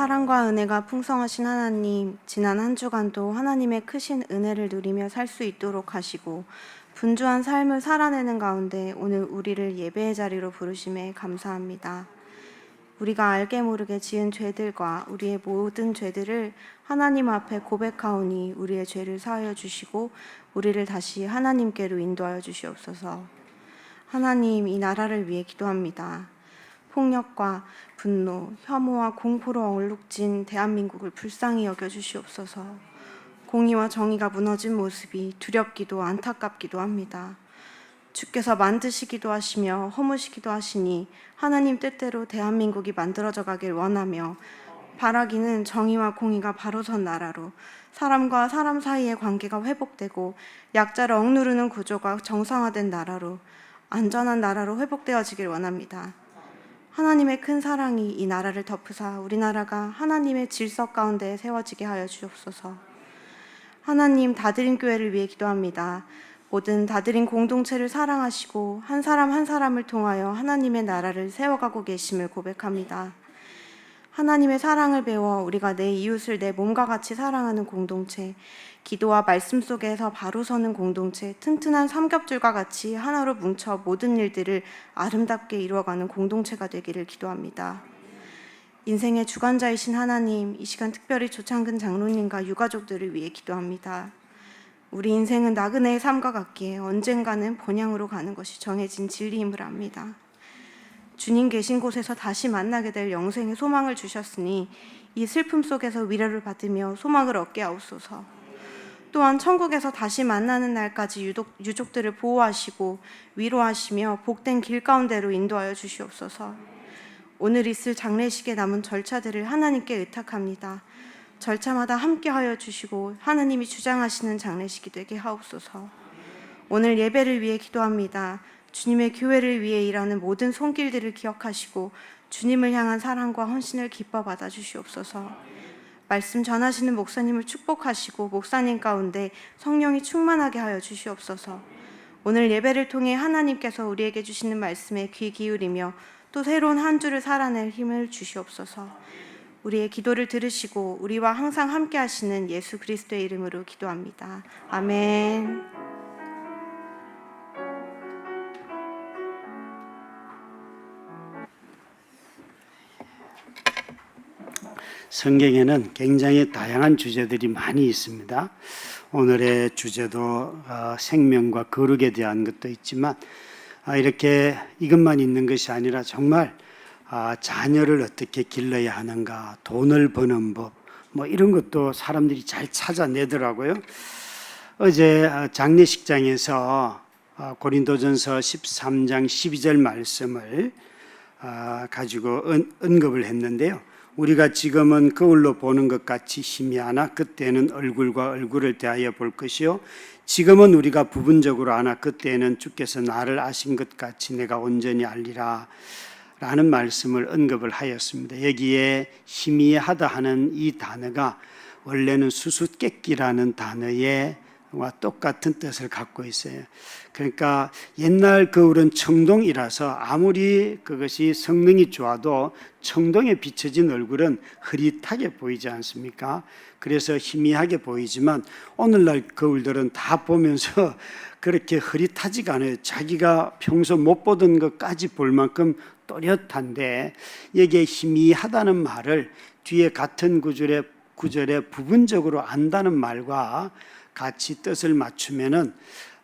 사랑과 은혜가 풍성하신 하나님, 지난 한 주간도 하나님의 크신 은혜를 누리며 살 수 있도록 하시고 분주한 삶을 살아내는 가운데 오늘 우리를 예배의 자리로 부르심에 감사합니다. 우리가 알게 모르게 지은 죄들과 우리의 모든 죄들을 하나님 앞에 고백하오니 우리의 죄를 사하여 주시고 우리를 다시 하나님께로 인도하여 주시옵소서. 하나님, 이 나라를 위해 기도합니다. 폭력과 분노, 혐오와 공포로 얼룩진 대한민국을 불쌍히 여겨주시옵소서. 공의와 정의가 무너진 모습이 두렵기도 안타깝기도 합니다. 주께서 만드시기도 하시며 허무시기도 하시니 하나님 뜻대로 대한민국이 만들어져 가길 원하며 바라기는 정의와 공의가 바로 선 나라로 사람과 사람 사이의 관계가 회복되고 약자를 억누르는 구조가 정상화된 나라로 안전한 나라로 회복되어지길 원합니다. 하나님의 큰 사랑이 이 나라를 덮으사 우리나라가 하나님의 질서 가운데 세워지게 하여 주옵소서. 하나님, 다드림 교회를 위해 기도합니다. 모든 다드림 공동체를 사랑하시고 한 사람 한 사람을 통하여 하나님의 나라를 세워가고 계심을 고백합니다. 하나님의 사랑을 배워 우리가 내 이웃을 내 몸과 같이 사랑하는 공동체, 기도와 말씀 속에서 바로 서는 공동체, 튼튼한 삼겹줄과 같이 하나로 뭉쳐 모든 일들을 아름답게 이루어가는 공동체가 되기를 기도합니다. 인생의 주관자이신 하나님, 이 시간 특별히 조창근 장로님과 유가족들을 위해 기도합니다. 우리 인생은 나그네의 삶과 같기에 언젠가는 본향으로 가는 것이 정해진 진리임을 압니다. 주님 계신 곳에서 다시 만나게 될 영생의 소망을 주셨으니 이 슬픔 속에서 위로를 받으며 소망을 얻게 하옵소서. 또한 천국에서 다시 만나는 날까지 유족들을 보호하시고 위로하시며 복된 길 가운데로 인도하여 주시옵소서. 오늘 있을 장례식에 남은 절차들을 하나님께 의탁합니다. 절차마다 함께하여 주시고 하나님이 주장하시는 장례식이 되게 하옵소서. 오늘 예배를 위해 기도합니다. 주님의 교회를 위해 일하는 모든 손길들을 기억하시고 주님을 향한 사랑과 헌신을 기뻐 받아 주시옵소서. 말씀 전하시는 목사님을 축복하시고 목사님 가운데 성령이 충만하게 하여 주시옵소서. 오늘 예배를 통해 하나님께서 우리에게 주시는 말씀에 귀 기울이며 또 새로운 한 주를 살아낼 힘을 주시옵소서. 우리의 기도를 들으시고 우리와 항상 함께 하시는 예수 그리스도의 이름으로 기도합니다. 아멘. 성경에는 굉장히 다양한 주제들이 많이 있습니다. 오늘의 주제도 생명과 거룩에 대한 것도 있지만 이렇게 이것만 있는 것이 아니라 정말 자녀를 어떻게 길러야 하는가, 돈을 버는 법, 뭐 이런 것도 사람들이 잘 찾아내더라고요. 어제 장례식장에서 고린도전서 13장 12절 말씀을 가지고 언급을 했는데요. 우리가 지금은 거울로 보는 것 같이 희미하나 그때는 얼굴과 얼굴을 대하여 볼 것이요 지금은 우리가 부분적으로 아나 그때는 주께서 나를 아신 것 같이 내가 온전히 알리라 라는 말씀을 언급을 하였습니다. 여기에 희미하다 하는 이 단어가 원래는 수수께끼라는 단어와 똑같은 뜻을 갖고 있어요. 그러니까 옛날 거울은 청동이라서 아무리 그것이 성능이 좋아도 청동에 비춰진 얼굴은 흐릿하게 보이지 않습니까? 그래서 희미하게 보이지만 오늘날 거울들은 다 보면서 그렇게 흐릿하지가 않아요. 자기가 평소 못 보던 것까지 볼 만큼 또렷한데 여기에 희미하다는 말을 뒤에 같은 구절에 부분적으로 안다는 말과 같이 뜻을 맞추면은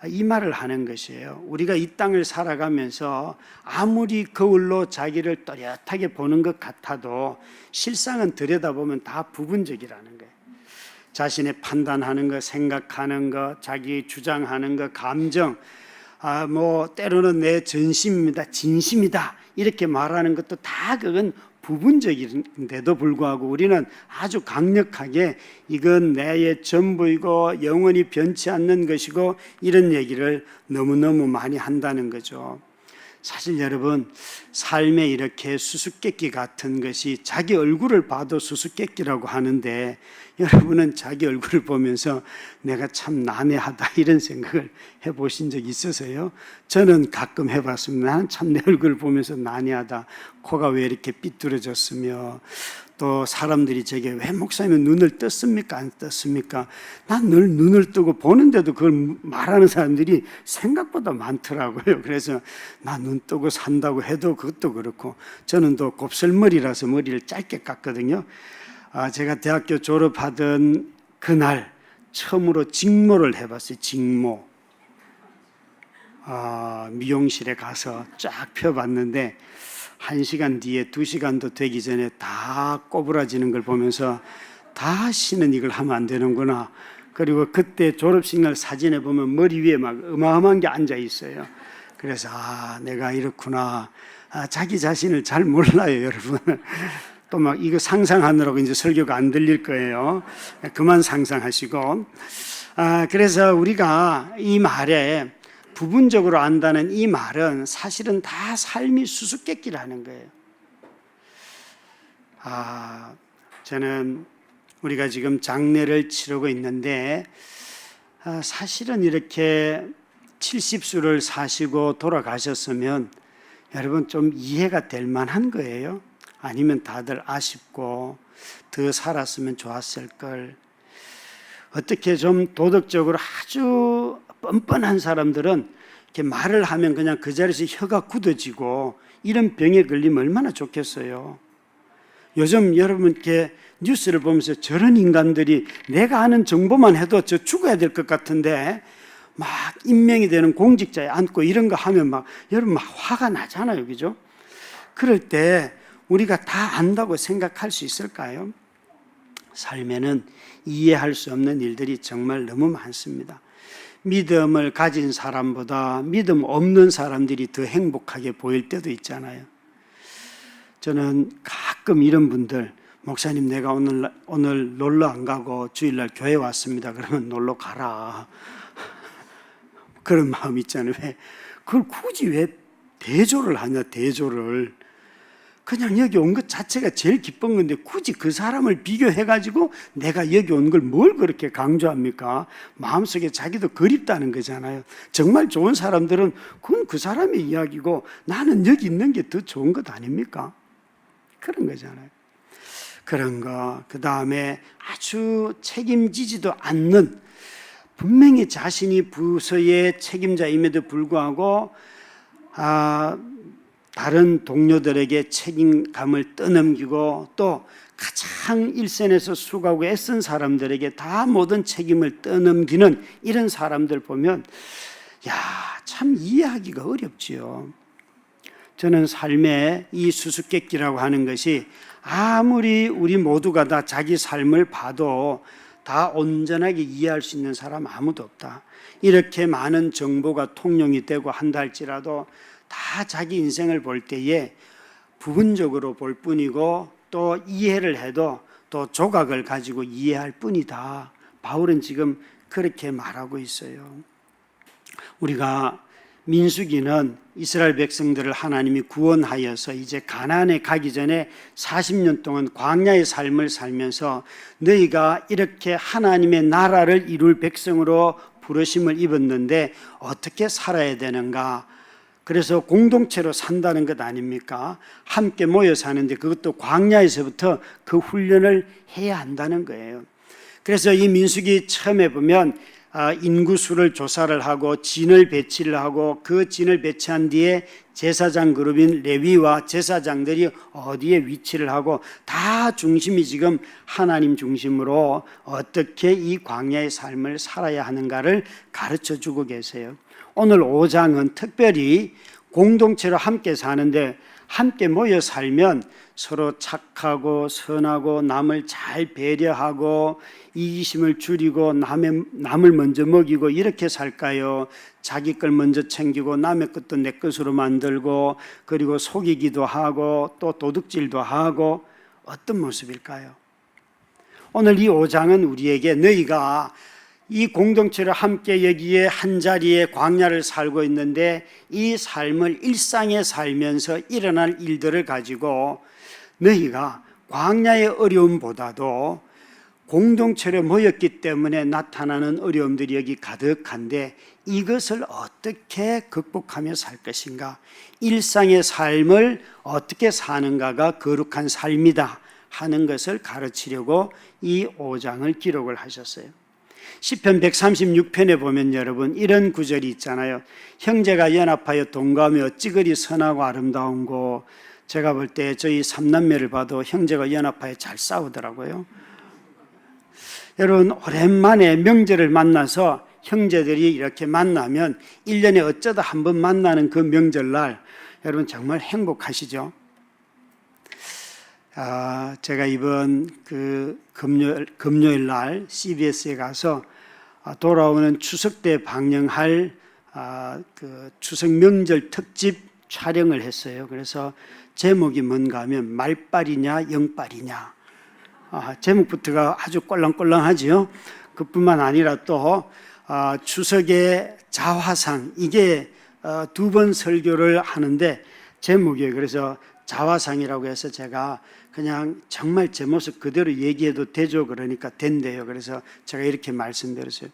이 말을 하는 것이에요. 우리가 이 땅을 살아가면서 아무리 거울로 자기를 또렷하게 보는 것 같아도 실상은 들여다보면 다 부분적이라는 거예요. 자신의 판단하는 것, 생각하는 것, 자기 주장하는 것, 감정, 뭐 때로는 내 전심입니다, 진심이다 이렇게 말하는 것도 다 그건 부분적인데도 불구하고 우리는 아주 강력하게 이건 나의 전부이고 영원히 변치 않는 것이고 이런 얘기를 너무너무 많이 한다는 거죠. 사실 여러분, 삶에 이렇게 수수께끼 같은 것이 자기 얼굴을 봐도 수수께끼라고 하는데 여러분은 자기 얼굴을 보면서 내가 참 난해하다 이런 생각을 해보신 적 있으세요? 저는 가끔 해봤습니다. 나는 참 내 얼굴을 보면서 난해하다. 코가 왜 이렇게 삐뚤어졌으며, 또 사람들이 제게 왜 목사님은 눈을 떴습니까? 안 떴습니까? 난 늘 눈을 뜨고 보는데도 그걸 말하는 사람들이 생각보다 많더라고요. 그래서 나 눈 뜨고 산다고 해도 그것도 그렇고, 저는 또 곱슬머리라서 머리를 짧게 깎거든요. 제가 대학교 졸업하던 그날 처음으로 직모를 해봤어요. 직모. 미용실에 가서 쫙 펴봤는데 1시간 뒤에 2시간도 되기 전에 다 꼬부라지는 걸 보면서 다시는 이걸 하면 안 되는구나. 그리고 그때 졸업식 날 사진에 보면 머리 위에 막 어마어마한 게 앉아 있어요. 그래서 내가 이렇구나. 자기 자신을 잘 몰라요, 여러분. 또 막 이거 상상하느라고 이제 설교가 안 들릴 거예요. 그만 상상하시고. 그래서 우리가 이 말에 부분적으로 안다는 이 말은 사실은 다 삶이 수수께끼라는 거예요. 저는 우리가 지금 장례를 치르고 있는데 사실은 이렇게 70수를 사시고 돌아가셨으면 여러분 좀 이해가 될 만한 거예요. 아니면 다들 아쉽고 더 살았으면 좋았을 걸. 어떻게 좀 도덕적으로 아주 뻔뻔한 사람들은 이렇게 말을 하면 그냥 그 자리에서 혀가 굳어지고 이런 병에 걸리면 얼마나 좋겠어요. 요즘 여러분 이렇게 뉴스를 보면서 저런 인간들이 내가 아는 정보만 해도 저 죽어야 될 것 같은데 막 임명이 되는 공직자에 앉고 이런 거 하면 막 여러분 막 화가 나잖아요, 그죠? 그럴 때 우리가 다 안다고 생각할 수 있을까요? 삶에는 이해할 수 없는 일들이 정말 너무 많습니다. 믿음을 가진 사람보다 믿음 없는 사람들이 더 행복하게 보일 때도 있잖아요. 저는 가끔 이런 분들, 목사님 내가 오늘 놀러 안 가고 주일날 교회 왔습니다. 그러면 놀러 가라. 그런 마음 있잖아요. 왜? 그걸 굳이 왜 대조를 하냐, 대조를. 그냥 여기 온 것 자체가 제일 기쁜 건데 굳이 그 사람을 비교해가지고 내가 여기 온 걸 뭘 그렇게 강조합니까? 마음속에 자기도 그립다는 거잖아요. 정말 좋은 사람들은 그건 그 사람의 이야기고 나는 여기 있는 게 더 좋은 것 아닙니까? 그런 거잖아요. 그런 거, 그 다음에 아주 책임지지도 않는, 분명히 자신이 부서의 책임자임에도 불구하고 다른 동료들에게 책임감을 떠넘기고 또 가장 일선에서 수고하고 애쓴 사람들에게 다 모든 책임을 떠넘기는 이런 사람들 보면 참 이해하기가 어렵지요. 저는 삶의 이 수수께끼라고 하는 것이 아무리 우리 모두가 다 자기 삶을 봐도 다 온전하게 이해할 수 있는 사람 아무도 없다. 이렇게 많은 정보가 통용이 되고 한다 할지라도 다 자기 인생을 볼 때에 부분적으로 볼 뿐이고 또 이해를 해도 또 조각을 가지고 이해할 뿐이다. 바울은 지금 그렇게 말하고 있어요. 우리가 민수기는 이스라엘 백성들을 하나님이 구원하여서 이제 가나안에 가기 전에 40년 동안 광야의 삶을 살면서 너희가 이렇게 하나님의 나라를 이룰 백성으로 부르심을 입었는데 어떻게 살아야 되는가? 그래서 공동체로 산다는 것 아닙니까? 함께 모여 사는데 그것도 광야에서부터 그 훈련을 해야 한다는 거예요. 그래서 이 민수기 처음에 보면 인구수를 조사를 하고 진을 배치를 하고 그 진을 배치한 뒤에 제사장 그룹인 레위와 제사장들이 어디에 위치를 하고 다 중심이 지금 하나님 중심으로 어떻게 이 광야의 삶을 살아야 하는가를 가르쳐주고 계세요. 오늘 5장은 특별히 공동체로 함께 사는데 함께 모여 살면 서로 착하고 선하고 남을 잘 배려하고 이기심을 줄이고 남을 먼저 먹이고 이렇게 살까요? 자기 걸 먼저 챙기고 남의 것도 내 것으로 만들고 그리고 속이기도 하고 또 도둑질도 하고 어떤 모습일까요? 오늘 이 5장은 우리에게 너희가 이 공동체를 함께 여기에 한자리에 광야를 살고 있는데 이 삶을 일상에 살면서 일어날 일들을 가지고 너희가 광야의 어려움보다도 공동체로 모였기 때문에 나타나는 어려움들이 여기 가득한데 이것을 어떻게 극복하며 살 것인가, 일상의 삶을 어떻게 사는가가 거룩한 삶이다 하는 것을 가르치려고 이 5장을 기록을 하셨어요. 시편 136편에 보면 여러분 이런 구절이 있잖아요. 형제가 연합하여 동거하며 어찌 그리 선하고 아름다운고. 제가 볼 때 저희 삼남매를 봐도 형제가 연합하여 잘 싸우더라고요. 여러분 오랜만에 명절을 만나서 형제들이 이렇게 만나면 1년에 어쩌다 한 번 만나는 그 명절날 여러분 정말 행복하시죠? 제가 이번 금요일 날 CBS에 가서 돌아오는 추석 때 방영할 추석 명절 특집 촬영을 했어요. 그래서 제목이 뭔가 하면 말빨이냐 영빨이냐. 제목부터가 아주 꼴랑꼴랑하지요. 그뿐만 아니라 또 추석의 자화상, 이게 2번 설교를 하는데 제목이에요. 그래서 자화상이라고 해서 제가 그냥 정말 제 모습 그대로 얘기해도 되죠. 그러니까 된대요. 그래서 제가 이렇게 말씀드렸어요.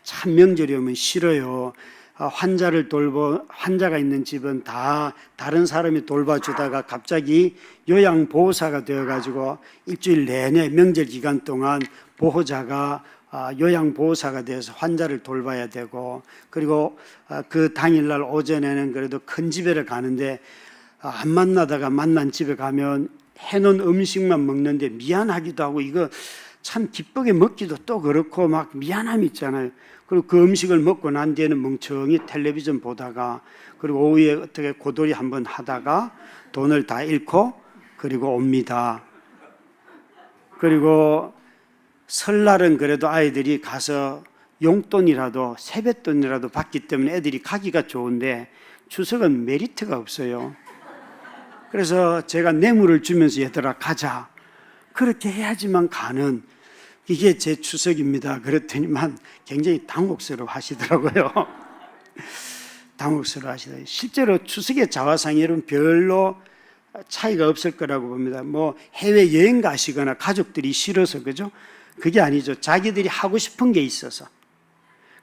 참 명절이 오면 싫어요. 환자가 있는 집은 다 다른 사람이 돌봐주다가 갑자기 요양보호사가 되어가지고 일주일 내내 명절 기간 동안 보호자가 요양보호사가 되어서 환자를 돌봐야 되고, 그리고 그 당일날 오전에는 그래도 큰 집에를 가는데 안 만나다가 만난 집에 가면 해놓은 음식만 먹는데 미안하기도 하고, 이거 참 기쁘게 먹기도 또 그렇고 막 미안함이 있잖아요. 그리고 그 음식을 먹고 난 뒤에는 멍청이 텔레비전 보다가, 그리고 오후에 어떻게 고돌이 한번 하다가 돈을 다 잃고 그리고 옵니다. 그리고 설날은 그래도 아이들이 가서 용돈이라도 세뱃돈이라도 받기 때문에 애들이 가기가 좋은데 추석은 메리트가 없어요. 그래서 제가 뇌물을 주면서 얘들아 가자, 그렇게 해야지만 가는, 이게 제 추석입니다. 그랬더니만 굉장히 당혹스러워 하시더라고요. 당혹스러워 하시더라고요. 실제로 추석의 자화상이 여러분 별로 차이가 없을 거라고 봅니다. 뭐 해외여행 가시거나 가족들이 싫어서 그죠? 그게 아니죠. 자기들이 하고 싶은 게 있어서.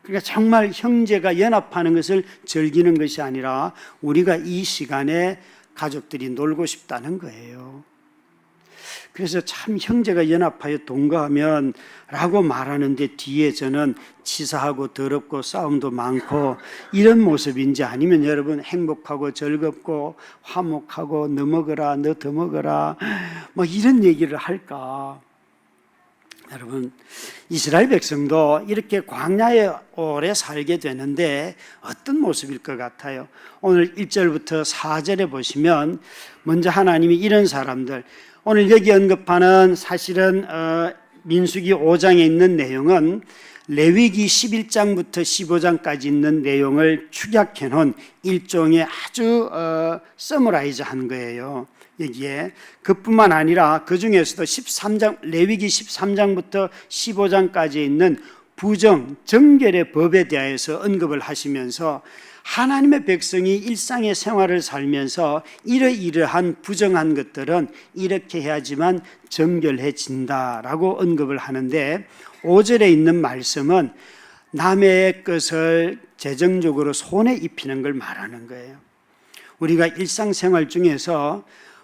그러니까 정말 형제가 연합하는 것을 즐기는 것이 아니라 우리가 이 시간에 가족들이 놀고 싶다는 거예요. 그래서 참 형제가 연합하여 동거하면 라고 말하는데 뒤에 저는 치사하고 더럽고 싸움도 많고 이런 모습인지, 아니면 여러분 행복하고 즐겁고 화목하고 너 먹어라 너 더 먹어라 뭐 이런 얘기를 할까. 여러분 이스라엘 백성도 이렇게 광야에 오래 살게 되는데 어떤 모습일 것 같아요? 오늘 1절부터 4절에 보시면 먼저 하나님이 이런 사람들, 오늘 여기 언급하는 사실은 민수기 5장에 있는 내용은 레위기 11장부터 15장까지 있는 내용을 축약해 놓은 일종의 아주 서머라이즈 한 거예요. 여기에 그뿐만 아니라 그 중에서도 13장 레위기 13장부터 15장까지 있는 부정 정결의 법에 대해서 언급을 하시면서 하나님의 백성이 일상의 생활을 살면서 이러이러한 부정한 것들은 이렇게 해야지만 정결해진다라고 언급을 하는데, 5절에 있는 말씀은 남의 것을 재정적으로 손에 입히는 걸 말하는 거예요. 우리가 일상생활 중에서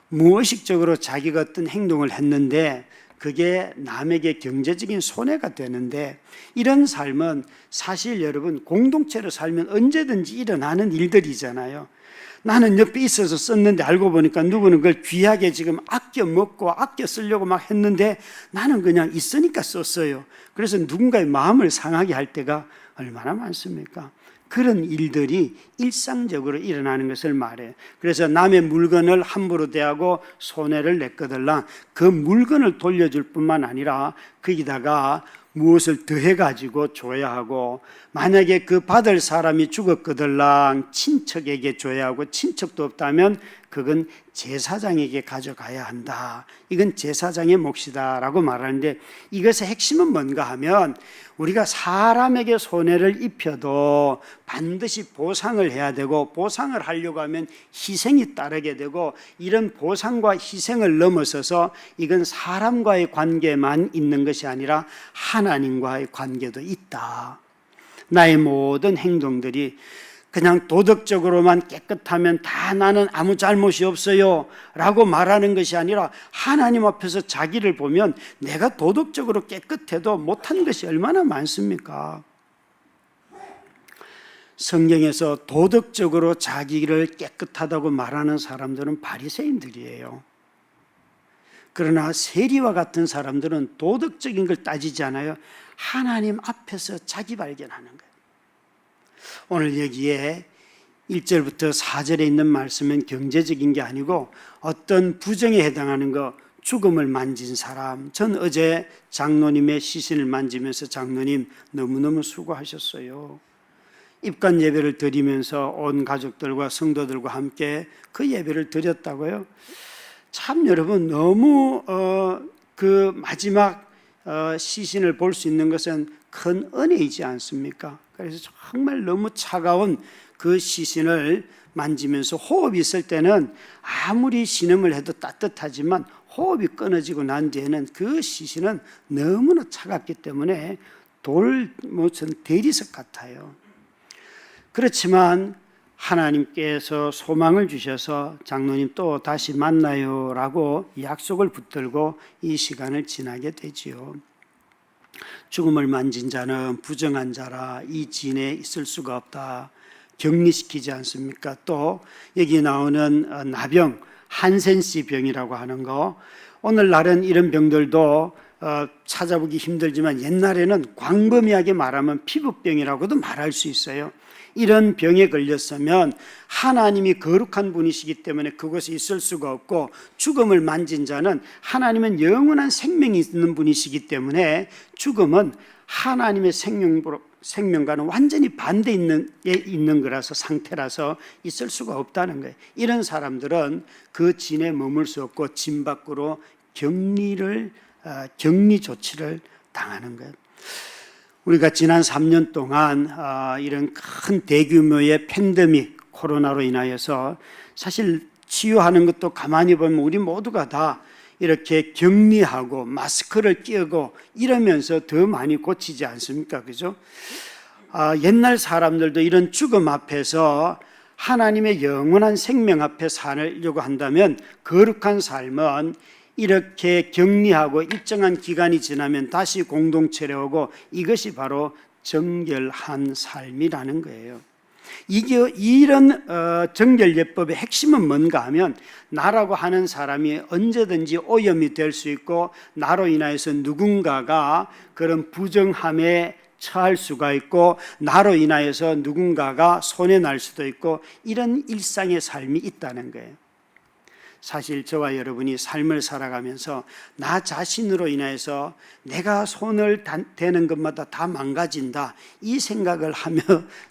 무의식적으로 자기가 어떤 행동을 했는데 그게 남에게 경제적인 손해가 되는데, 이런 삶은 사실 여러분 공동체로 살면 언제든지 일어나는 일들이잖아요. 나는 옆에 있어서 썼는데 알고 보니까 누구는 그걸 귀하게 지금 아껴 먹고 아껴 쓰려고 막 했는데 나는 그냥 있으니까 썼어요. 그래서 누군가의 마음을 상하게 할 때가 얼마나 많습니까? 그런 일들이 일상적으로 일어나는 것을 말해요. 그래서 남의 물건을 함부로 대하고 손해를 냈거들랑 그 물건을 돌려줄 뿐만 아니라 거기다가 무엇을 더해가지고 줘야 하고, 만약에 그 받을 사람이 죽었거들랑 친척에게 줘야 하고, 친척도 없다면 그건 제사장에게 가져가야 한다. 이건 제사장의 몫이다 라고 말하는데, 이것의 핵심은 뭔가 하면 우리가 사람에게 손해를 입혀도 반드시 보상을 해야 되고, 보상을 하려고 하면 희생이 따르게 되고, 이런 보상과 희생을 넘어서서 이건 사람과의 관계만 있는 것이 아니라 하나님과의 관계도 있다. 나의 모든 행동들이 그냥 도덕적으로만 깨끗하면 다 나는 아무 잘못이 없어요 라고 말하는 것이 아니라 하나님 앞에서 자기를 보면 내가 도덕적으로 깨끗해도 못한 것이 얼마나 많습니까? 성경에서 도덕적으로 자기를 깨끗하다고 말하는 사람들은 바리새인들이에요. 그러나 세리와 같은 사람들은 도덕적인 걸 따지지 않아요. 하나님 앞에서 자기 발견하는 거예요. 오늘 여기에 1절부터 4절에 있는 말씀은 경제적인 게 아니고 어떤 부정에 해당하는 거, 죽음을 만진 사람. 전 어제 장로님의 시신을 만지면서 장로님 너무너무 수고하셨어요. 입관 예배를 드리면서 온 가족들과 성도들과 함께 그 예배를 드렸다고요. 참 여러분 너무 그 마지막 시신을 볼 수 있는 것은 큰 은혜이지 않습니까? 그래서 정말 너무 차가운 그 시신을 만지면서 호흡이 있을 때는 아무리 신음을 해도 따뜻하지만 호흡이 끊어지고 난 뒤에는 그 시신은 너무나 차갑기 때문에 무슨 대리석 같아요. 그렇지만 하나님께서 소망을 주셔서 장로님 또 다시 만나요 라고 약속을 붙들고 이 시간을 지나게 되지요. 죽음을 만진 자는 부정한 자라 이 진에 있을 수가 없다. 격리시키지 않습니까? 또 여기 나오는 나병, 한센씨 병이라고 하는 거, 오늘날은 이런 병들도 찾아보기 힘들지만 옛날에는 광범위하게 말하면 피부병이라고도 말할 수 있어요. 이런 병에 걸렸으면 하나님이 거룩한 분이시기 때문에 그곳에 있을 수가 없고, 죽음을 만진 자는 하나님은 영원한 생명이 있는 분이시기 때문에 죽음은 하나님의 생명과는 완전히 반대 있는 거라서, 상태라서 있을 수가 없다는 거예요. 이런 사람들은 그 진에 머물 수 없고 진 밖으로 격리 조치를 당하는 거예요. 우리가 지난 3년 동안 이런 큰 대규모의 팬데믹 코로나로 인하여서 사실 치유하는 것도 가만히 보면 우리 모두가 다 이렇게 격리하고 마스크를 끼고 이러면서 더 많이 고치지 않습니까? 그죠? 옛날 사람들도 이런 죽음 앞에서 하나님의 영원한 생명 앞에 살려고 한다면 거룩한 삶은 이렇게 격리하고 일정한 기간이 지나면 다시 공동체로 오고, 이것이 바로 정결한 삶이라는 거예요. 이런 정결예법의 핵심은 뭔가 하면, 나라고 하는 사람이 언제든지 오염이 될 수 있고 나로 인하여서 누군가가 그런 부정함에 처할 수가 있고 나로 인하여서 누군가가 손해날 수도 있고, 이런 일상의 삶이 있다는 거예요. 사실 저와 여러분이 삶을 살아가면서 나 자신으로 인해서 내가 손을 대는 것마다 다 망가진다, 이 생각을 하며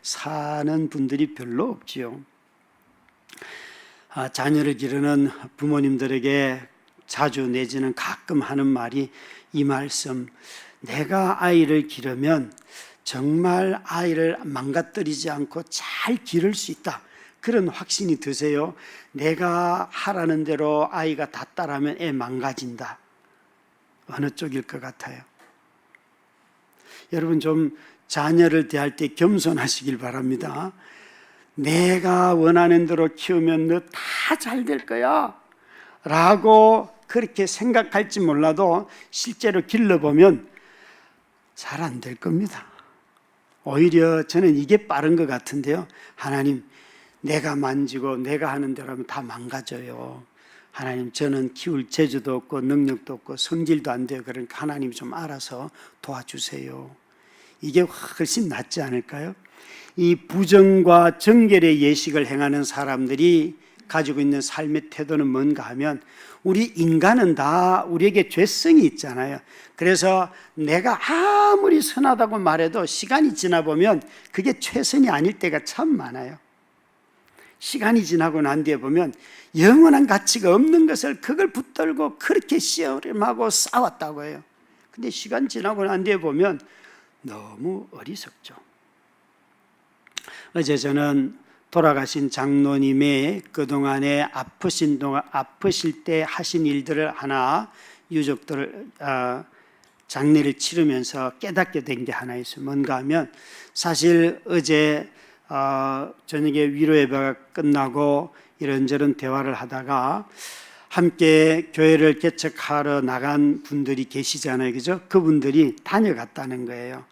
사는 분들이 별로 없지요. 자녀를 기르는 부모님들에게 자주 내지는 가끔 하는 말이 이 말씀, 내가 아이를 기르면 정말 아이를 망가뜨리지 않고 잘 기를 수 있다, 그런 확신이 드세요? 내가 하라는 대로 아이가 다 따라하면 애 망가진다. 어느 쪽일 것 같아요? 여러분 좀 자녀를 대할 때 겸손하시길 바랍니다. 내가 원하는 대로 키우면 너 다 잘 될 거야 라고 그렇게 생각할지 몰라도 실제로 길러보면 잘 안 될 겁니다. 오히려 저는 이게 빠른 것 같은데요. 하나님, 내가 만지고 내가 하는 대로 하면 다 망가져요. 하나님, 저는 키울 재주도 없고 능력도 없고 성질도 안 돼요. 그러니까 하나님 좀 알아서 도와주세요. 이게 훨씬 낫지 않을까요? 이 부정과 정결의 예식을 행하는 사람들이 가지고 있는 삶의 태도는 뭔가 하면, 우리 인간은 다 우리에게 죄성이 있잖아요. 그래서 내가 아무리 선하다고 말해도 시간이 지나보면 그게 최선이 아닐 때가 참 많아요. 시간이 지나고 난 뒤에 보면 영원한 가치가 없는 것을 그걸 붙들고 그렇게 씨름하고 싸웠다고 해요. 근데 시간 지나고 난 뒤에 보면 너무 어리석죠. 어제 저는 돌아가신 장로님의 그동안에 아프실 때 하신 일들을 하나 유족들 장례를 치르면서 깨닫게 된 게 하나 있어요. 뭔가 하면 사실 어제 저녁에 위로 예배가 끝나고 이런저런 대화를 하다가 함께 교회를 개척하러 나간 분들이 계시잖아요. 그죠? 그분들이 다녀갔다는 거예요.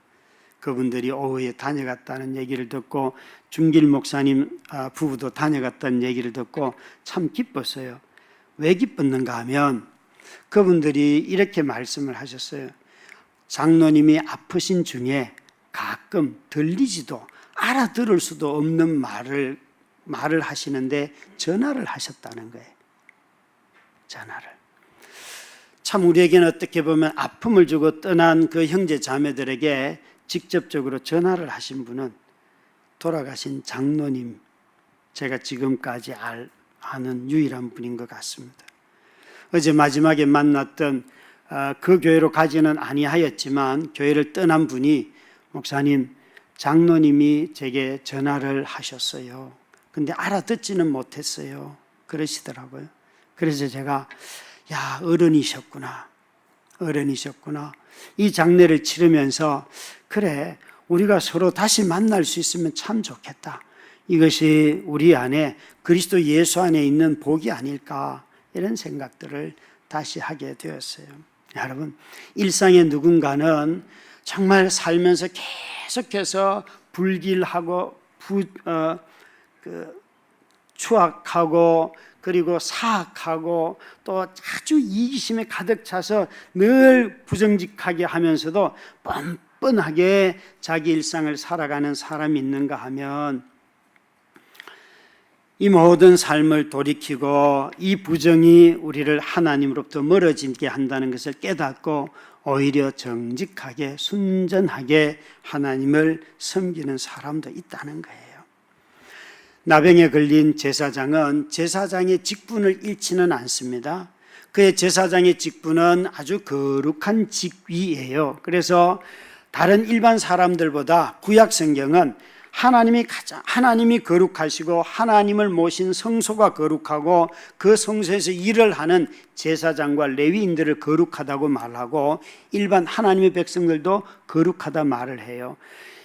그분들이 오후에 다녀갔다는 얘기를 듣고 중길 목사님 부부도 다녀갔다는 얘기를 듣고 참 기뻤어요. 왜 기뻤는가 하면 그분들이 이렇게 말씀을 하셨어요. 장로님이 아프신 중에 가끔 들리지도 알아들을 수도 없는 말을 하시는데 전화를 하셨다는 거예요. 전화를. 참 우리에게는 어떻게 보면 아픔을 주고 떠난 그 형제 자매들에게 직접적으로 전화를 하신 분은 돌아가신 장로님, 제가 지금까지 아는 유일한 분인 것 같습니다. 어제 마지막에 만났던 그 교회로 가지는 아니하였지만 교회를 떠난 분이 목사님, 장로님이 제게 전화를 하셨어요. 근데 알아듣지는 못했어요. 그러시더라고요. 그래서 제가 야, 어른이셨구나. 이 장례를 치르면서 그래, 우리가 서로 다시 만날 수 있으면 참 좋겠다. 이것이 우리 안에 그리스도 예수 안에 있는 복이 아닐까 이런 생각들을 다시 하게 되었어요. 여러분, 일상의 누군가는 정말 살면서 계속해서 불길하고 추악하고 그리고 사악하고 또 아주 이기심에 가득 차서 늘 부정직하게 하면서도 뻔뻔하게 자기 일상을 살아가는 사람이 있는가 하면 이 모든 삶을 돌이키고 이 부정이 우리를 하나님으로부터 멀어지게 한다는 것을 깨닫고 오히려 정직하게 순전하게 하나님을 섬기는 사람도 있다는 거예요. 나병에 걸린 제사장은 제사장의 직분을 잃지는 않습니다. 그의 제사장의 직분은 아주 거룩한 직위예요. 그래서 다른 일반 사람들보다 구약 성경은 하나님이 거룩하시고 하나님을 모신 성소가 거룩하고 그 성소에서 일을 하는 제사장과 레위인들을 거룩하다고 말하고 일반 하나님의 백성들도 거룩하다 말을 해요.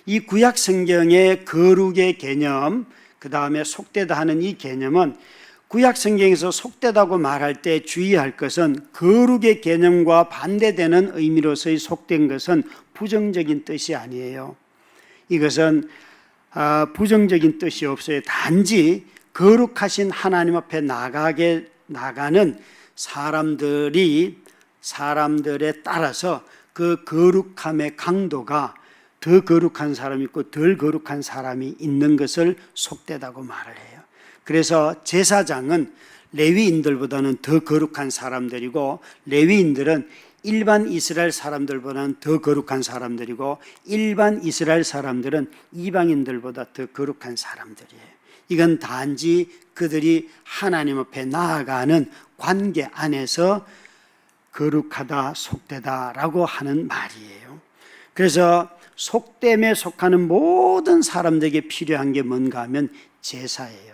이 구약 성경의 거룩의 개념, 그 다음에 속되다 하는 이 개념은 구약 성경에서 속되다고 말할 때 주의할 것은 거룩의 개념과 반대되는 의미로서의 속된 것은 부정적인 뜻이 아니에요. 이것은 부정적인 뜻이 없어요. 단지 거룩하신 하나님 앞에 나가는 사람들에 따라서 그 거룩함의 강도가 더 거룩한 사람이 있고 덜 거룩한 사람이 있는 것을 속되다고 말을 해요. 그래서 제사장은 레위인들보다는 더 거룩한 사람들이고 레위인들은 일반 이스라엘 사람들보다는 더 거룩한 사람들이고 일반 이스라엘 사람들은 이방인들보다 더 거룩한 사람들이에요. 이건 단지 그들이 하나님 앞에 나아가는 관계 안에서 거룩하다, 속되다라고 하는 말이에요. 그래서 속됨에 속하는 모든 사람들에게 필요한 게 뭔가 하면 제사예요.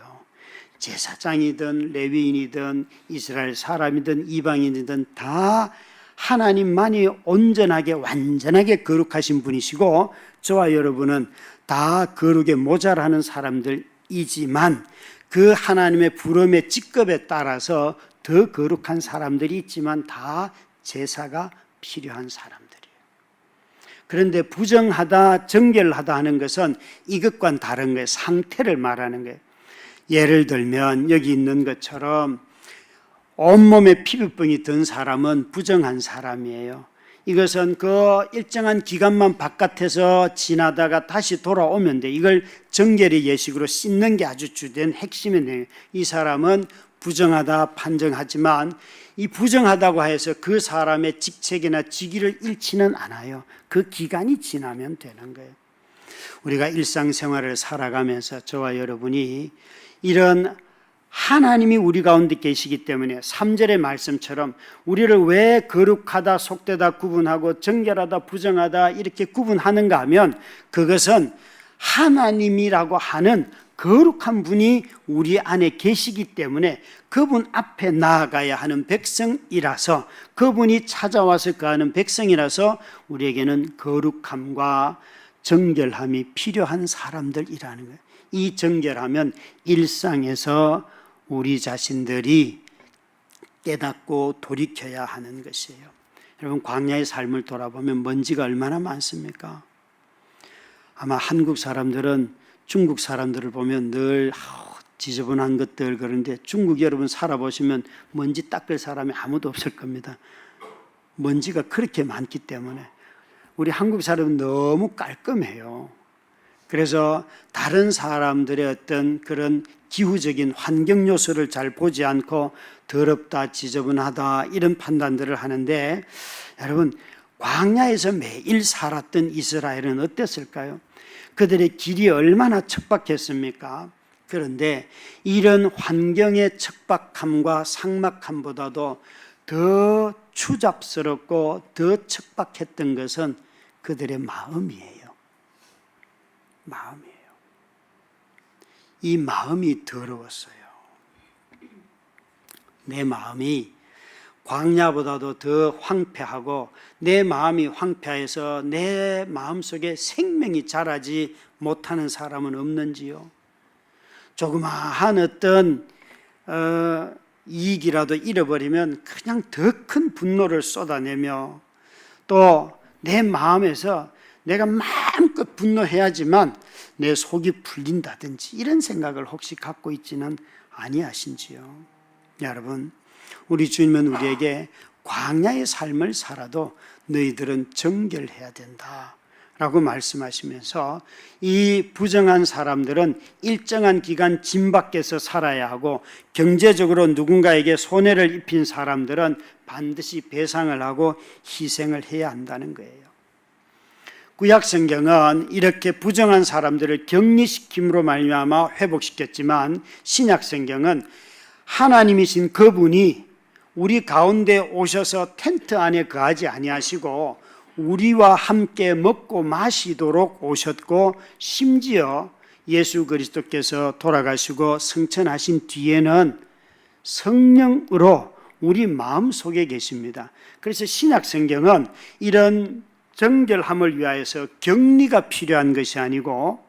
제사장이든 레위인이든 이스라엘 사람이든 이방인이든 다 하나님만이 온전하게 완전하게 거룩하신 분이시고 저와 여러분은 다 거룩에 모자라는 사람들이지만 그 하나님의 부름의 직급에 따라서 더 거룩한 사람들이 있지만 다 제사가 필요한 사람들이에요. 그런데 부정하다, 정결하다 하는 것은 이것과는 다른 거예요. 상태를 말하는 거예요. 예를 들면 여기 있는 것처럼 온몸에 피부병이 든 사람은 부정한 사람이에요. 이것은 그 일정한 기간만 바깥에서 지나다가 다시 돌아오면 돼. 이걸 정결의 예식으로 씻는 게 아주 주된 핵심이네요. 이 사람은 부정하다 판정하지만 이 부정하다고 해서 그 사람의 직책이나 직위를 잃지는 않아요. 그 기간이 지나면 되는 거예요. 우리가 일상생활을 살아가면서 저와 여러분이 이런 하나님이 우리 가운데 계시기 때문에 3절의 말씀처럼 우리를 왜 거룩하다, 속되다 구분하고 정결하다, 부정하다 이렇게 구분하는가 하면 그것은 하나님이라고 하는 거룩한 분이 우리 안에 계시기 때문에 그분 앞에 나아가야 하는 백성이라서, 그분이 찾아와서 거하는 백성이라서 우리에게는 거룩함과 정결함이 필요한 사람들이라는 거예요. 이 정결함은 일상에서 우리 자신들이 깨닫고 돌이켜야 하는 것이에요. 여러분, 광야의 삶을 돌아보면 먼지가 얼마나 많습니까? 아마 한국 사람들은 중국 사람들을 보면 늘 지저분한 것들, 그런데 중국 여러분 살아보시면 먼지 닦을 사람이 아무도 없을 겁니다. 먼지가 그렇게 많기 때문에. 우리 한국 사람은 너무 깔끔해요. 그래서 다른 사람들의 어떤 그런 기후적인 환경 요소를 잘 보지 않고 더럽다, 지저분하다 이런 판단들을 하는데, 여러분, 광야에서 매일 살았던 이스라엘은 어땠을까요? 그들의 길이 얼마나 척박했습니까? 그런데 이런 환경의 척박함과 삭막함보다도 더 추잡스럽고 더 척박했던 것은 그들의 마음이에요. 마음이에요. 이 마음이 더러웠어요. 내 마음이 광야보다도 더 황폐하고, 내 마음이 황폐해서 내 마음속에 생명이 자라지 못하는 사람은 없는지요? 조그마한 어떤 이익이라도 잃어버리면 그냥 더 큰 분노를 쏟아내며, 또 내 마음에서 내가 마음껏 분노해야지만 내 속이 풀린다든지 이런 생각을 혹시 갖고 있지는 아니하신지요? 여러분, 우리 주님은 우리에게 광야의 삶을 살아도 너희들은 정결해야 된다 라고 말씀하시면서, 이 부정한 사람들은 일정한 기간 짐 밖에서 살아야 하고, 경제적으로 누군가에게 손해를 입힌 사람들은 반드시 배상을 하고 희생을 해야 한다는 거예요. 구약 성경은 이렇게 부정한 사람들을 격리시킴으로 말미암아 회복시켰지만, 신약 성경은 하나님이신 그분이 우리 가운데 오셔서 텐트 안에 거하지 아니하시고 우리와 함께 먹고 마시도록 오셨고, 심지어 예수 그리스도께서 돌아가시고 승천하신 뒤에는 성령으로 우리 마음속에 계십니다. 그래서 신약 성경은 이런 정결함을 위하여서 격리가 필요한 것이 아니고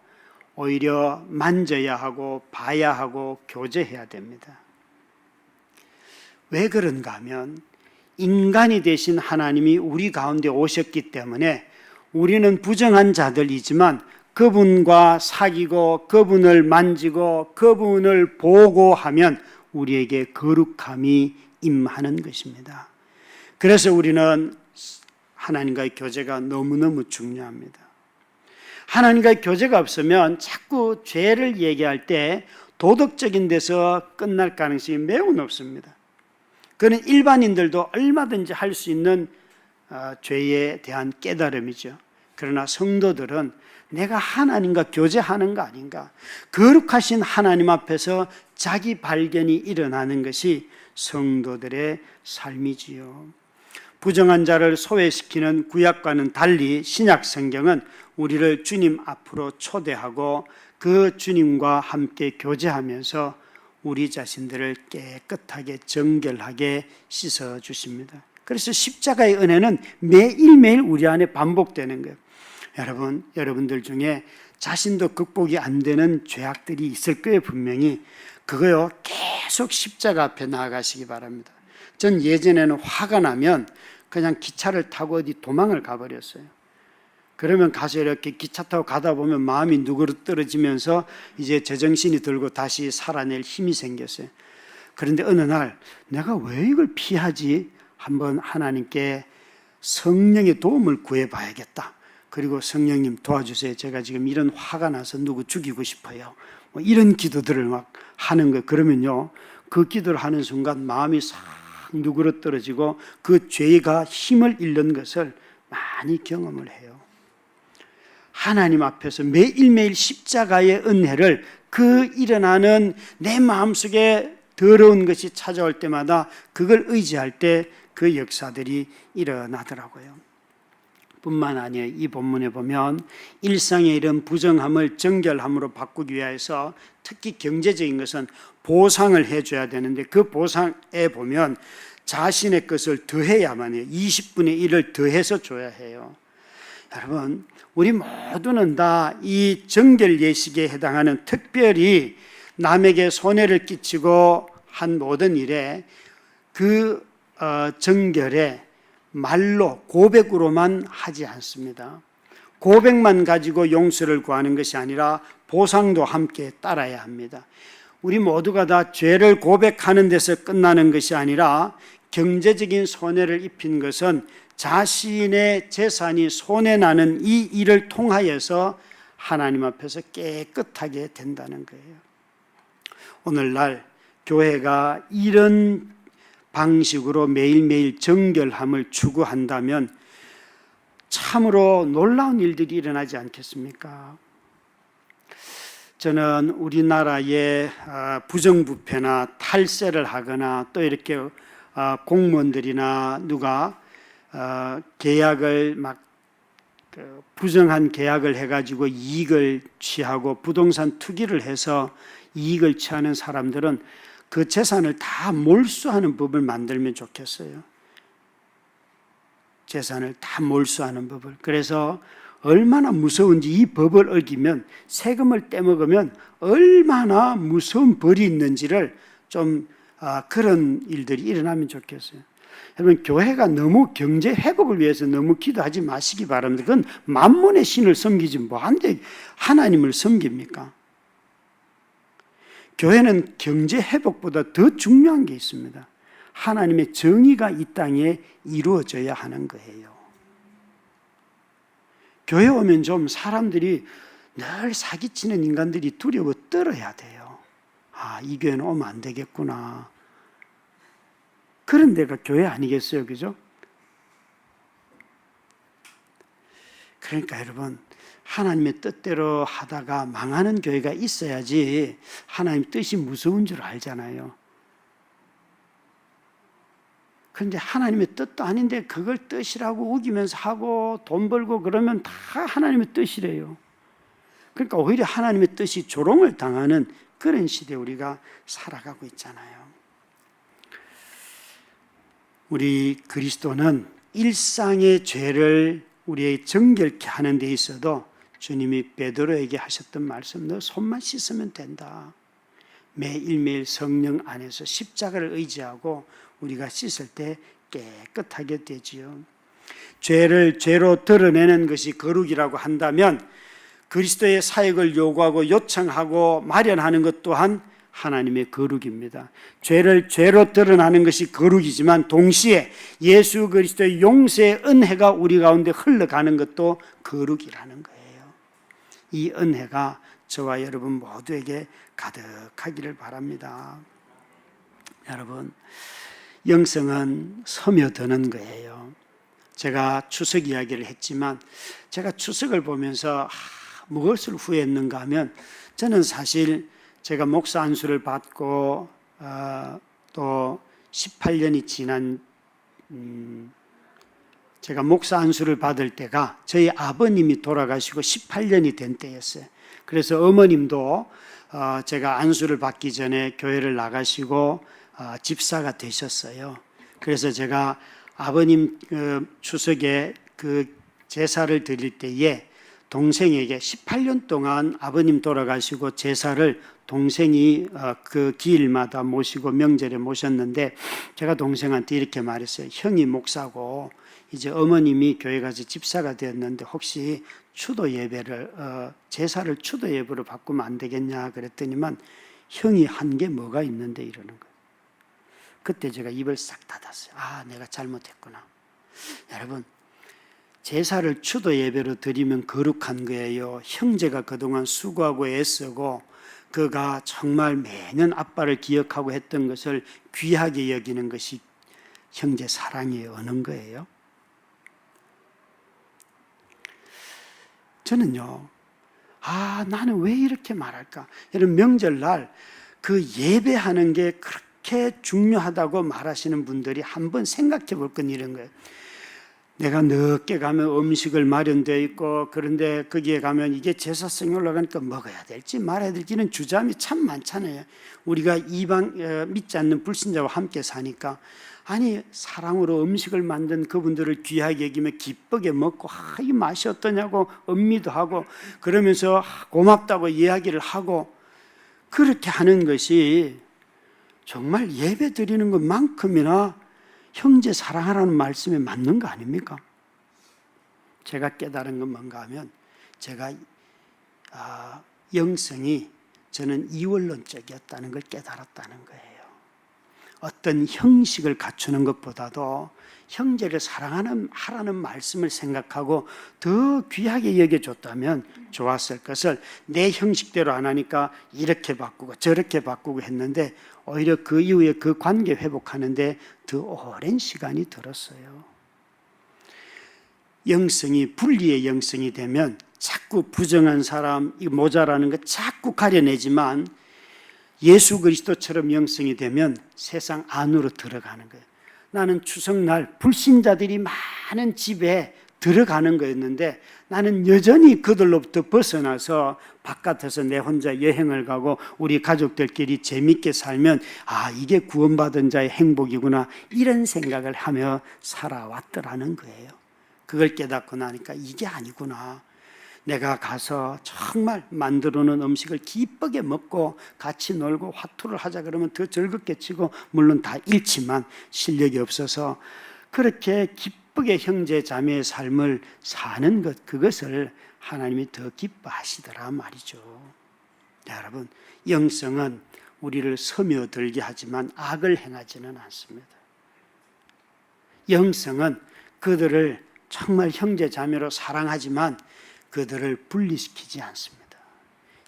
오히려 만져야 하고 봐야 하고 교제해야 됩니다. 왜 그런가 하면, 인간이 되신 하나님이 우리 가운데 오셨기 때문에 우리는 부정한 자들이지만 그분과 사귀고 그분을 만지고 그분을 보고 하면 우리에게 거룩함이 임하는 것입니다. 그래서 우리는 하나님과의 교제가 너무너무 중요합니다. 하나님과의 교제가 없으면 자꾸 죄를 얘기할 때 도덕적인 데서 끝날 가능성이 매우 높습니다. 그는 일반인들도 얼마든지 할 수 있는 죄에 대한 깨달음이죠. 그러나 성도들은 내가 하나님과 교제하는 거 아닌가, 거룩하신 하나님 앞에서 자기 발견이 일어나는 것이 성도들의 삶이지요. 부정한 자를 소외시키는 구약과는 달리 신약 성경은 우리를 주님 앞으로 초대하고 그 주님과 함께 교제하면서 우리 자신들을 깨끗하게 정결하게 씻어주십니다. 그래서 십자가의 은혜는 매일매일 우리 안에 반복되는 거예요. 여러분들 중에 자신도 극복이 안 되는 죄악들이 있을 거예요. 분명히 그거요, 계속 십자가 앞에 나아가시기 바랍니다. 전 예전에는 화가 나면 그냥 기차를 타고 어디 도망을 가버렸어요. 그러면 가서 이렇게 기차 타고 가다 보면 마음이 누그러뜨려지면서 이제 제정신이 들고 다시 살아낼 힘이 생겼어요. 그런데 어느 날 내가 왜 이걸 피하지? 한번 하나님께 성령의 도움을 구해봐야겠다. 그리고 성령님 도와주세요. 제가 지금 이런 화가 나서 누구 죽이고 싶어요. 뭐 이런 기도들을 막 하는 거예요. 그러면요, 그 기도를 하는 순간 마음이 싹 누그러뜨려지고 그 죄가 힘을 잃는 것을 많이 경험을 해요. 하나님 앞에서 매일매일 십자가의 은혜를, 그 일어나는 내 마음속에 더러운 것이 찾아올 때마다 그걸 의지할 때 그 역사들이 일어나더라고요. 뿐만 아니라 이 본문에 보면 일상의 이런 부정함을 정결함으로 바꾸기 위해서 특히 경제적인 것은 보상을 해줘야 되는데 그 보상에 보면 자신의 것을 더해야만 해요. 20분의 1을 더해서 줘야 해요. 여러분, 우리 모두는 다 이 정결 예식에 해당하는 특별히 남에게 손해를 끼치고 한 모든 일에 그 정결에 말로 고백으로만 하지 않습니다. 고백만 가지고 용서를 구하는 것이 아니라 보상도 함께 따라야 합니다. 우리 모두가 다 죄를 고백하는 데서 끝나는 것이 아니라 경제적인 손해를 입힌 것은 자신의 재산이 손해나는 이 일을 통하여서 하나님 앞에서 깨끗하게 된다는 거예요. 오늘날 교회가 이런 방식으로 매일매일 정결함을 추구한다면 참으로 놀라운 일들이 일어나지 않겠습니까? 저는 우리나라의 부정부패나 탈세를 하거나 또 이렇게 공무원들이나 누가 계약을 막 부정한 계약을 해가지고 이익을 취하고 부동산 투기를 해서 이익을 취하는 사람들은 그 재산을 다 몰수하는 법을 만들면 좋겠어요. 재산을 다 몰수하는 법을. 그래서 얼마나 무서운지 이 법을 어기면 세금을 떼먹으면 얼마나 무서운 벌이 있는지를 좀 그런 일들이 일어나면 좋겠어요. 여러분, 교회가 너무 경제 회복을 위해서 너무 기도하지 마시기 바랍니다. 그건 만문의 신을 섬기지 뭐한데 하나님을 섬깁니까? 교회는 경제 회복보다 더 중요한 게 있습니다. 하나님의 정의가 이 땅에 이루어져야 하는 거예요. 교회 오면 좀 사람들이 늘 사기치는 인간들이 두려워 떨어야 돼요. 아, 이 교회는 오면 안 되겠구나. 그런 데가 교회 아니겠어요? 그죠? 그러니까 여러분, 하나님의 뜻대로 하다가 망하는 교회가 있어야지 하나님 뜻이 무서운 줄 알잖아요. 그런데 하나님의 뜻도 아닌데 그걸 뜻이라고 우기면서 하고 돈 벌고 그러면 다 하나님의 뜻이래요. 그러니까 오히려 하나님의 뜻이 조롱을 당하는 그런 시대에 우리가 살아가고 있잖아요. 우리 그리스도는 일상의 죄를 우리의 정결케 하는 데 있어도 주님이 베드로에게 하셨던 말씀, 너 손만 씻으면 된다. 매일매일 성령 안에서 십자가를 의지하고 우리가 씻을 때 깨끗하게 되지요. 죄를 죄로 드러내는 것이 거룩이라고 한다면 그리스도의 사역을 요구하고 요청하고 마련하는 것 또한 하나님의 거룩입니다. 죄를 죄로 드러나는 것이 거룩이지만 동시에 예수 그리스도의 용서의 은혜가 우리 가운데 흘러가는 것도 거룩이라는 거예요. 이 은혜가 저와 여러분 모두에게 가득하기를 바랍니다. 여러분, 영성은 스며드는 거예요. 제가 추석 이야기를 했지만 제가 추석을 보면서 무엇을 후회했는가 하면 저는 사실 제가 목사 안수를 받고 또 18년이 지난 제가 목사 안수를 받을 때가 저희 아버님이 돌아가시고 18년이 된 때였어요. 그래서 어머님도 제가 안수를 받기 전에 교회를 나가시고 집사가 되셨어요. 그래서 제가 아버님 추석에 그 제사를 드릴 때에 동생에게 18년 동안 아버님 돌아가시고 제사를 동생이 그 기일마다 모시고 명절에 모셨는데 제가 동생한테 이렇게 말했어요. 형이 목사고 이제 어머님이 교회 가서 집사가 되었는데 혹시 추도 예배를 제사를 추도 예배로 바꾸면 안 되겠냐 그랬더니만 형이 한 게 뭐가 있는데 이러는 거예요. 그때 제가 입을 싹 닫았어요. 아, 내가 잘못했구나. 여러분, 제사를 추도 예배로 드리면 거룩한 거예요. 형제가 그동안 수고하고 애쓰고 그가 정말 매년 아빠를 기억하고 했던 것을 귀하게 여기는 것이 형제 사랑에 어는 거예요. 저는요, 나는 왜 이렇게 말할까? 여러분, 명절날 그 예배하는 게 그렇게 중요하다고 말하시는 분들이 한번 생각해 볼 건 이런 거예요. 내가 늦게 가면 음식을 마련되어 있고, 그런데 거기에 가면 이게 제사성이 올라가니까 먹어야 될지 말아야 될지는 주저함이 참 많잖아요. 우리가 이방 믿지 않는 불신자와 함께 사니까, 아니 사랑으로 음식을 만든 그분들을 귀하게 여기며 기쁘게 먹고 이 맛이 어떠냐고 음미도 하고 그러면서 고맙다고 이야기를 하고, 그렇게 하는 것이 정말 예배 드리는 것만큼이나 형제 사랑하라는 말씀에 맞는 거 아닙니까? 제가 깨달은 건 뭔가 하면, 제가 영성이 저는 이원론적이었다는 걸 깨달았다는 거예요. 어떤 형식을 갖추는 것보다도 형제를 하라는 말씀을 생각하고 더 귀하게 여겨줬다면 좋았을 것을 내 형식대로 안 하니까 이렇게 바꾸고 저렇게 바꾸고 했는데, 오히려 그 이후에 그 관계 회복하는데 더 오랜 시간이 들었어요. 영성이 분리의 영성이 되면 자꾸 부정한 사람, 모자라는 거 자꾸 가려내지만, 예수 그리스도처럼 영성이 되면 세상 안으로 들어가는 거예요. 나는 추석날 불신자들이 많은 집에 들어가는 거였는데, 나는 여전히 그들로부터 벗어나서 바깥에서 내 혼자 여행을 가고 우리 가족들끼리 재밌게 살면 이게 구원받은 자의 행복이구나, 이런 생각을 하며 살아왔더라는 거예요. 그걸 깨닫고 나니까 이게 아니구나. 내가 가서 정말 만들어 놓은 음식을 기쁘게 먹고 같이 놀고 화투를 하자 그러면 더 즐겁게 치고, 물론 다 잃지만 실력이 없어서 그렇게 기쁘게 형제 자매의 삶을 사는 것, 그것을 하나님이 더 기뻐하시더라 말이죠. 여러분, 영성은 우리를 스며들게 하지만 악을 행하지는 않습니다. 영성은 그들을 정말 형제 자매로 사랑하지만 그들을 분리시키지 않습니다.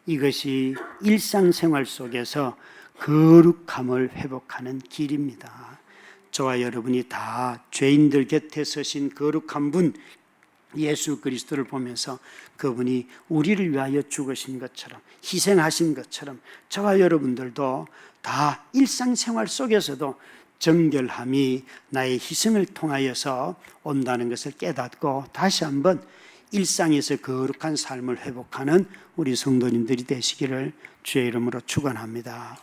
이것이 일상생활 속에서 거룩함을 회복하는 길입니다. 저와 여러분이 다 죄인들 곁에 서신 거룩한 분 예수 그리스도를 보면서 그분이 우리를 위하여 죽으신 것처럼, 희생하신 것처럼 저와 여러분들도 다 일상생활 속에서도 정결함이 나의 희생을 통하여서 온다는 것을 깨닫고 다시 한번 일상에서 거룩한 삶을 회복하는 우리 성도님들이 되시기를 주의 이름으로 축원합니다.